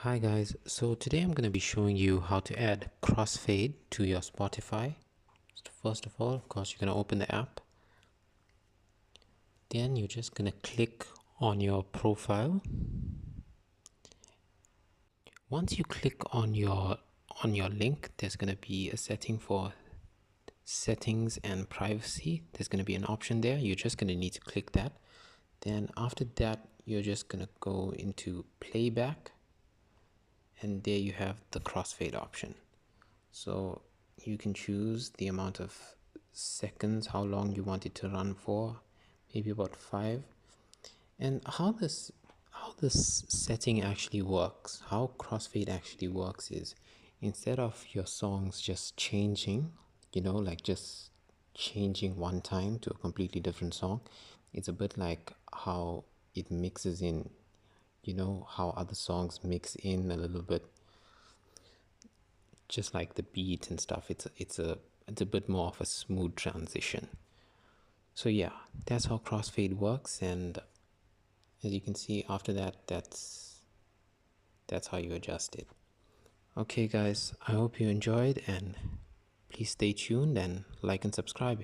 Hi guys, so today I'm going to be showing you how to add crossfade to your Spotify. So first of all, of course, you're going to open the app. Then you're just going to click on your profile. Once you click on your link, there's going to be a setting for settings and privacy. There's going to be an option there. You're just going to need to click that. Then after that, you're just going to go into playback. And there you have the crossfade option. So you can choose the amount of seconds, how long you want it to run for, maybe about 5. And how this setting actually works, how crossfade actually works is, instead of your songs just changing, like just changing one time to a completely different song, it's a bit like how it mixes in, how other songs mix in a little bit, just like the beat and stuff. It's a bit more of a smooth transition. So yeah, that's how crossfade works, and as you can see after that, that's how you adjust it. Okay guys, I hope you enjoyed, and please stay tuned and like and subscribe.